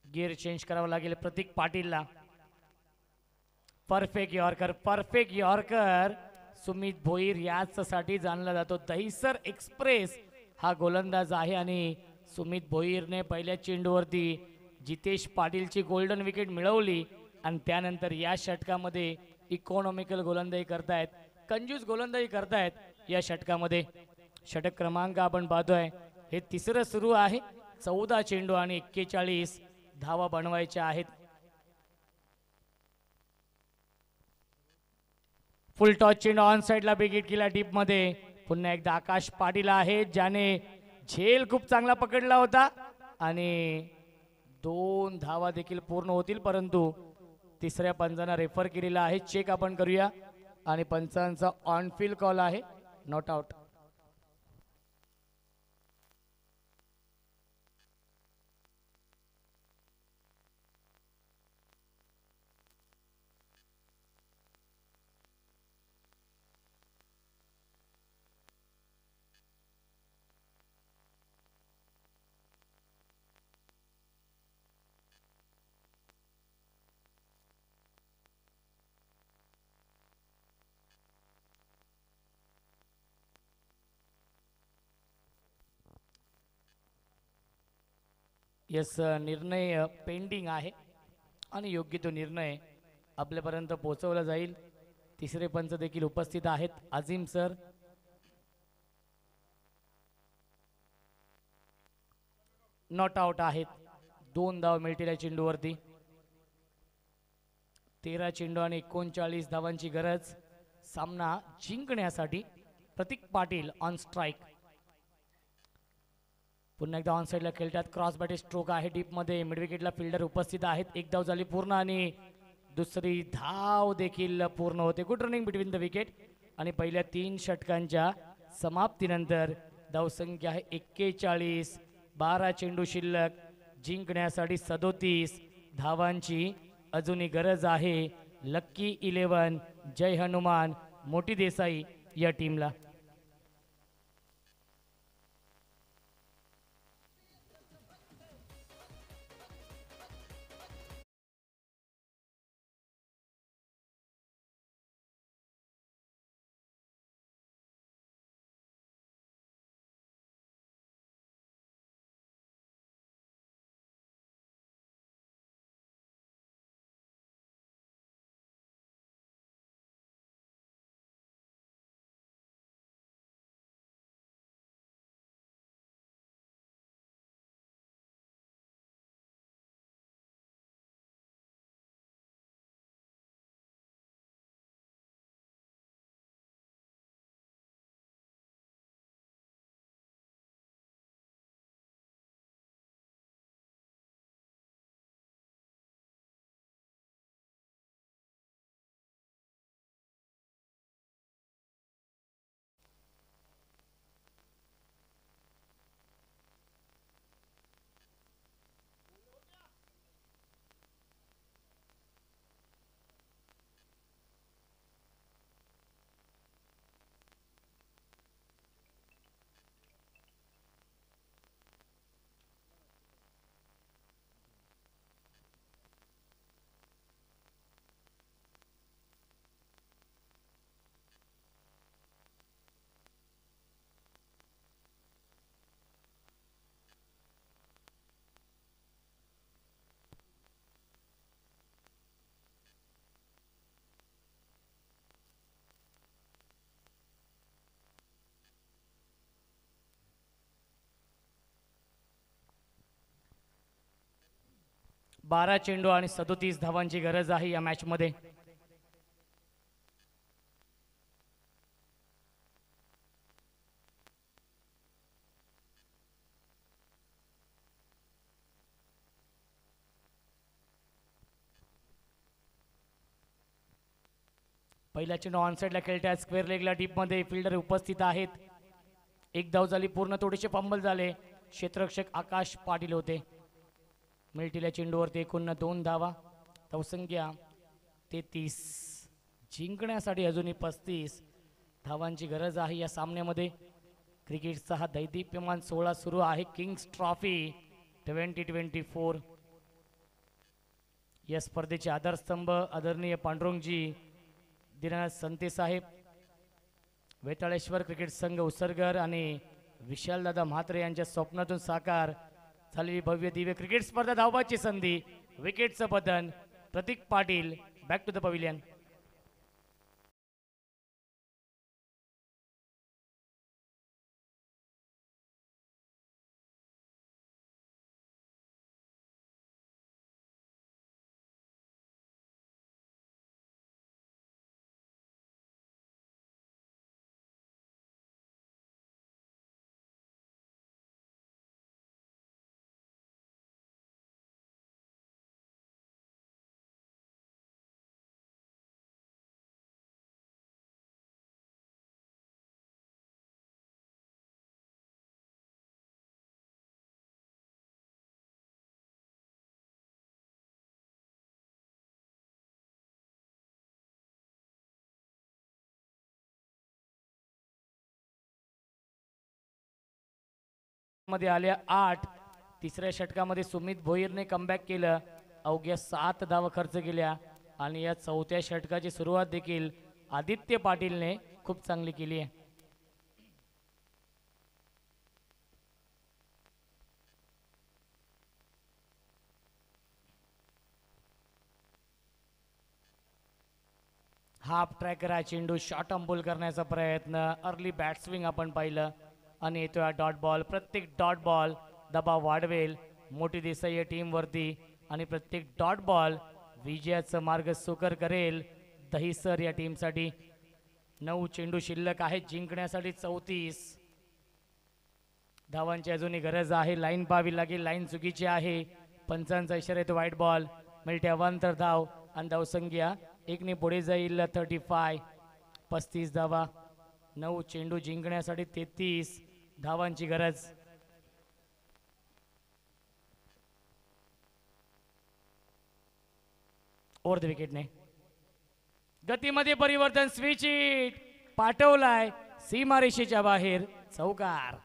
गिअर चेंज करावं लागेल प्रतीक पाटीलला. परफेक्ट यॉर्कर सुमित भोईर याचसाठी जाणला जातो. दहिसर एक्सप्रेस हा गोलंदाज आहे आणि सुमित भोईरने पहिल्या चेंडूवरती जितेश पाटीलची गोल्डन विकेट मिळवली आणि त्यानंतर या षटकामध्ये इकॉनॉमिकल गोलंदाजी करतायत, कंजूस गोलंदाजी करतायत या षटकामध्ये. षटक क्रमांक आपण पाहतोय हे तिसरं सुरू आहे. 14 चेंडू आणि 41 धावा बनवायच्या आहेत. फुल टॉस चेंडू ऑन साइडला विकेट केला डीप मध्ये. पुन्हा एकदा आकाश पाटील आहे ज्याने झेल खूप चांगला पकडला होता आणि 2 धावा देखील पूर्ण होतील, परंतु तिसऱ्या पंचांना रेफर केलेला आहे. चेक आपण करूया आणि पंचांचा ऑन फील्ड कॉल आहे, नॉट आउट. यस, निर्णय पेंडिंग आहे आणि योग्य तो निर्णय आपल्यापर्यंत पोहोचवला जाईल. तिसरे पंच देखील उपस्थित आहेत. अजीम सर, नॉट आउट आहेत. 2 धाव मिळतील या चेंडूवरती. 13 चेंडू आणि 39 धावांची गरज सामना जिंकण्यासाठी. प्रतीक पाटील ऑन स्ट्राईक. पुन्हा एकदा ऑन साइडला खेळतात. क्रॉस बॅटे स्ट्रोक आहे डीप मध्ये. मिड विकेटला फिल्डर उपस्थित आहेत. 1 धाव झाली पूर्ण आणि दुसरी धाव देखील पूर्ण होते. Good running between the wicket. आणि पहिल्या 3 षटकांच्या समाप्तीनंतर धावसंख्या आहे 41. 12 चेंडू शिल्लक. जिंकण्यासाठी 37 धावांची अजूनही गरज आहे. लक्की 11 जय हनुमान मोठी देसाई या टीमला. बारा चेंडू आणि 37 धावांची गरज आहे या मॅच मध्ये. पहिल्या चेंडू ऑन साईडला खेळतात, स्क्वेअर लेगला डीपमध्ये फिल्डर उपस्थित आहेत. एक धाव झाली पूर्ण, थोडेसे फंबल झाले. क्षेत्ररक्षक आकाश पाटील होते. मिळतील्या चेंडूवरती एकूण 2 धावा. धावसंख्या 33. जिंकण्यासाठी अजूनही 35 धावांची गरज आहे या सामन्यामध्ये. क्रिकेटचा हा दैदिप्यमान सोहळा सुरू आहे. Kings trophy 2024. या स्पर्धेचे आधारस्तंभ आदरणीय पांडुरंगजी दीनानाथ संते साहेब, वेताळेश्वर क्रिकेट संघ उसरगर आणि विशालदादा म्हात्रे यांच्या स्वप्नातून साकार झालेली भव्य दिव्य क्रिकेट स्पर्धा. धावबाची संधी, विकेटचं पतन. Pratik Patil back to the pavilion. मध्ये आल्या 8. तिसऱ्या षटकामध्ये सुमित भोईरने कमबॅक केलं. अवघ्या 7 धावा खर्च केल्या आणि या चौथ्या षटकाची सुरुवात देखील आदित्य पाटीलने खूप चांगली केली आहे. हाफ ट्रॅकर हा चेंडू शॉर्ट अंबुल करण्याचा प्रयत्न. अर्ली बॅट्सविंग आपण पाहिलं आणि येतोय डॉट बॉल. प्रत्येक डॉट बॉल दबाव वाढवेल मोठी देसाई या टीमवरती आणि प्रत्येक डॉट बॉल विजयाचं मार्ग सुकर करेल दहिसर या टीमसाठी. 9 चेंडू शिल्लक आहेत जिंकण्यासाठी 34 धावांची अजूनही गरज आहे. लाईन पाहावी लागेल, लाईन चुकीची आहे. पंचांचा इशारा येतो वाईट बॉल. मिळते अवांतर धाव आणि धावसंख्या 1 ने पुढे जाईल 35. 35 धावा. 9 चेंडू जिंकण्यासाठी 33 धावांची गरज. ओव्हर द विकेटने गतीमध्ये परिवर्तन. स्विच इट पाठवलाय सीमारेषेच्या बाहेर. चौकार.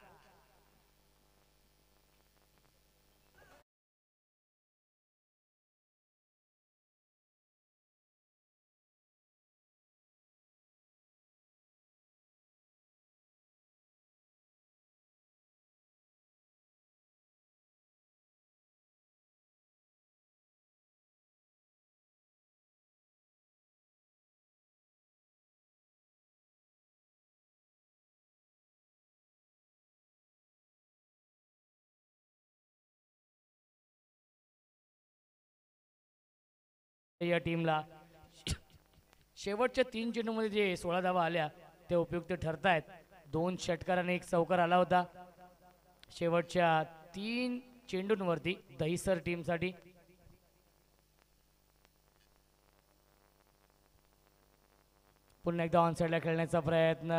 या टीमला शेवटच्या 3 चेंडूमध्ये जे 16 धावा आल्या ते उपयुक्त ठरत आहेत. 2 षटकार आणि 1 चौकार आला होता शेवटच्या 3 चेंडूंवरती दहिसर टीमसाठी. पुन्हा एकदा ऑन साईडला खेळण्याचा प्रयत्न.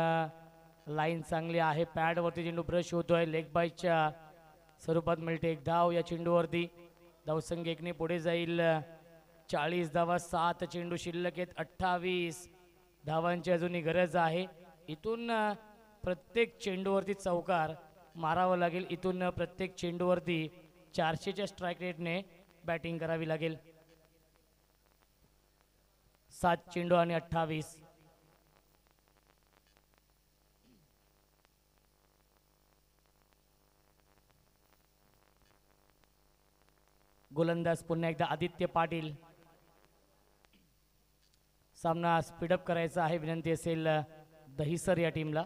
लाईन चांगली आहे. पॅडवरती चेंडू ब्रश होतोय. लेग बाईच्या स्वरूपात मिळते 1 धाव या चेंडूवरती. धावसंख्या 1 ने पुढे जाईल. 40 धावा. 7 चेंडू शिल्लक आहेत. 28 धावांची अजूनही गरज आहे. इथून प्रत्येक चेंडूवरती चौकार मारावं लागेल. इथून प्रत्येक चेंडूवरती 400च्या स्ट्राईक रेटने बॅटिंग करावी लागेल. 7 चेंडू आणि 28. गोलंदाज पुन्हा एकदा आदित्य पाटील. सामना स्पीडअप करायचा आहे. विनंती असेल दहिसर या टीमला.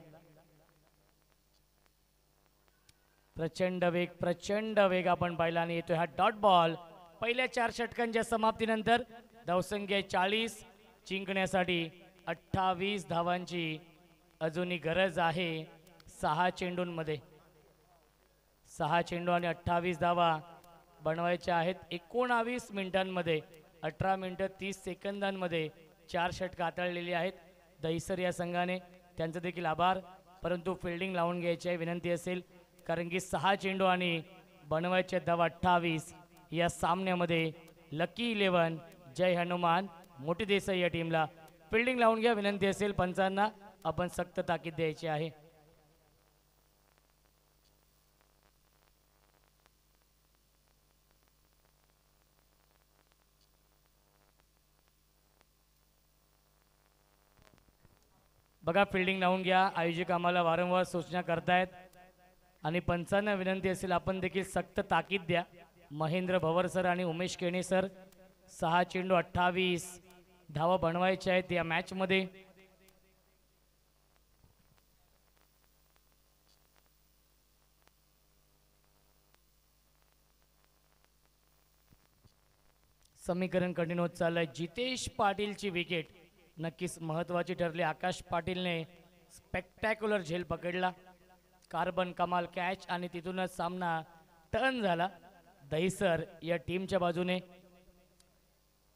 प्रचंड वेग आपण पाहिला आणि येतोय हा डॉट बॉल. पहिल्या 4 षटकांच्या समाप्तीनंतर धावसंख्या 40. जिंकण्यासाठी 28 धावांची अजूनही गरज आहे. 6 चेंडूंमध्ये 6 चेंडू आणि 28 धावा बनवायच्या आहेत. 19 मिनिटांमध्ये 18 मिनिटं 30 सेकंदांमध्ये 4 षटकं हाताळलेली आहेत. दहिसर या संघाने त्यांचं देखील आभार, परंतु फिल्डिंग लावून घ्यायची विनंती असेल, कारण की 6 चेंडू आणि बनवायचे धावा 28 या सामन्यामध्ये लकी 11 जय हनुमान मोठी देसाई या टीमला फिल्डिंग लावून घ्या विनंती असेल. पंचांना आपण सक्त ताकीद द्यायची आहे. बघा फिल्डिंग लावून घ्या. आयोजक आम्हाला वारंवार सूचना करतायत आणि पंचांना विनंती असेल आपण देखील सक्त ताकीद द्या. महेंद्र भवर सर आणि उमेश केणे सर 6 चेंडू 28 धावा बनवायच्या आहेत या मॅच मध्ये. समीकरण कंटिन्यू होत चाललंय. जितेश पाटीलची विकेट नक्कीच महत्वाची ठरली. आकाश पाटीलने स्पेक्टॅक्युलर झेल पकडला, कार्बन कमाल कॅच आणि तिथूनच सामना टर्न झाला दहिसर या टीमच्या बाजूने.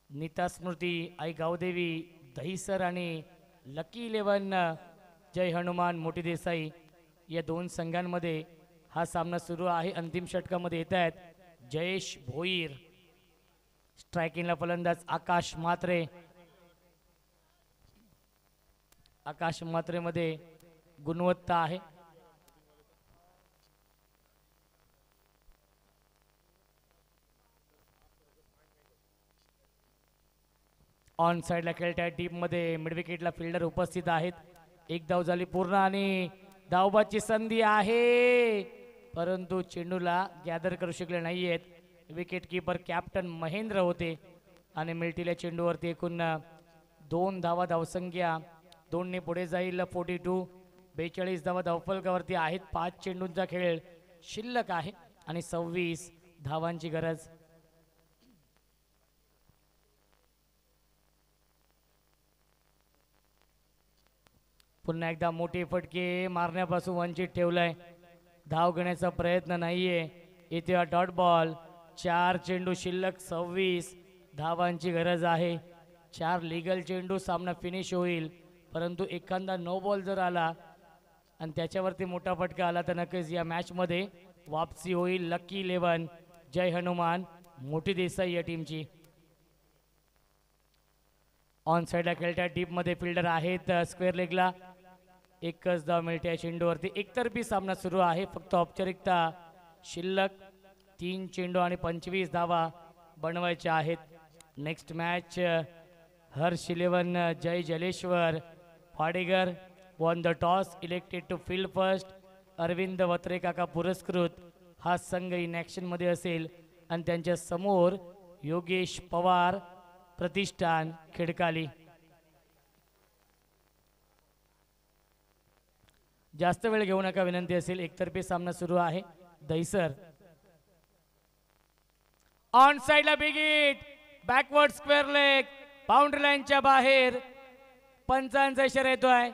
नीता स्मृती आई गावदेवी दहिसर आणि लकी 11 जय हनुमान मोठी देसाई या 2 संघांमध्ये हा सामना सुरू आहे. अंतिम षटकामध्ये येत आहेत जयेश भोईर, स्ट्रायकिंगला फलंदाज आकाश म्हात्रे. आकाश म्हात्रे मध्ये गुणवत्ता आहे. ऑन साइडला खेळत्या टीम मध्ये मिड विकेटला फिल्डर उपस्थित आहेत. 1 धाव झाली पूर्ण आणि धावबाची संधी आहे, परंतु चेंडूला गॅदर करू शकले नाहीयेत. विकेट किपर कॅप्टन महेंद्र होते आणि मिल्टील्या चेंडूवरती एकूण 2 धावा धावसंख्या 2 ने पुढे जाईल. 42 42 धावा धावफलकावरती आहेत. 5 चेंडूंचा खेळ शिल्लक आहे आणि 26 धावांची गरज. पुन्हा एकदा मोठे फटके मारण्यापासून वंचित ठेवलाय. धाव घेण्याचा प्रयत्न नाहीये. इथे डॉट बॉल. 4 चेंडू शिल्लक 26 धावांची गरज आहे. 4 लिगल चेंडू सामना फिनिश होईल, परंतु एखादा नो बॉल जर आला आणि त्याच्यावरती मोठा फटका आला तर नक्कीच या मॅच मध्ये वापसी होईल लकी 11 जय हनुमान मोठी देसाई या टीमची. ऑन साइडला खेळत्या टीम मध्ये फिल्डर आहेत स्क्वेअर लेगला. 1च धाव मिळते या चेंडूवरती. एकतर्फी सामना सुरू आहे. फक्त औपचारिकता शिल्लक. 3 चेंडू आणि 25 धावा बनवायच्या आहेत. Next match Harsh 11 Jai Jaleshwar Phadegar won the toss elected to field first. Arvind Vatre काका पुरस्कृत हा संघ इन ॲक्शन मध्ये असेल आणि त्यांच्या समोर योगेश पवार प्रतिष्ठान खिडकाली. जास्त वेळ घेऊ नका विनंती असेल. एकतर्फी सामना सुरू आहे. दहिसर ऑन साइडला big hit, backward square leg, boundary लाईनच्या बाहेर. पंचांचा इशारा येतोय.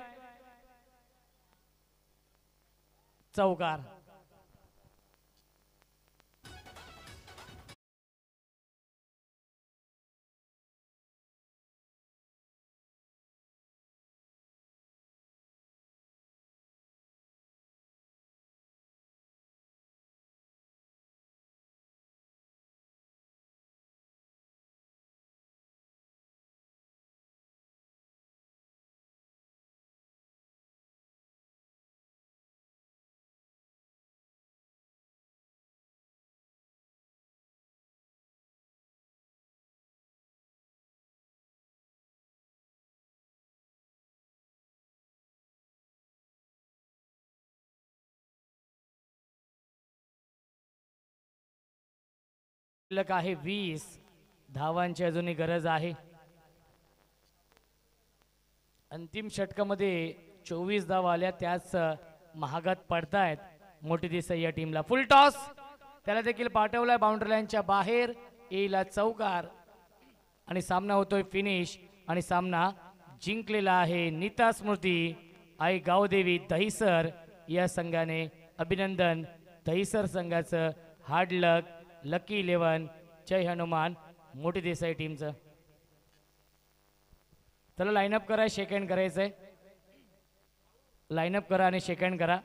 चौकार. शिल्लक आहे 20 धावांची अजूनही गरज आहे. अंतिम षटकामध्ये 24 धावा आल्या, त्याच महागात पडतायत मोठी देसाई या टीमला. फुल टॉस त्याला देखील पाठवलाय बाउंड्री लाईनच्या बाहेर. येईल चौकार आणि सामना होतोय फिनिश आणि सामना जिंकलेला आहे नीता स्मृती आई गावदेवी दहिसर या संघाने. अभिनंदन दहिसर संघाचं. हार्ड लक लकी 11 जय हनुमान मोठी देसाई टीमचं. चला लाईनअप करा. शेक हँड करायचंय. लाईनअप करा आणि सेकंड करा.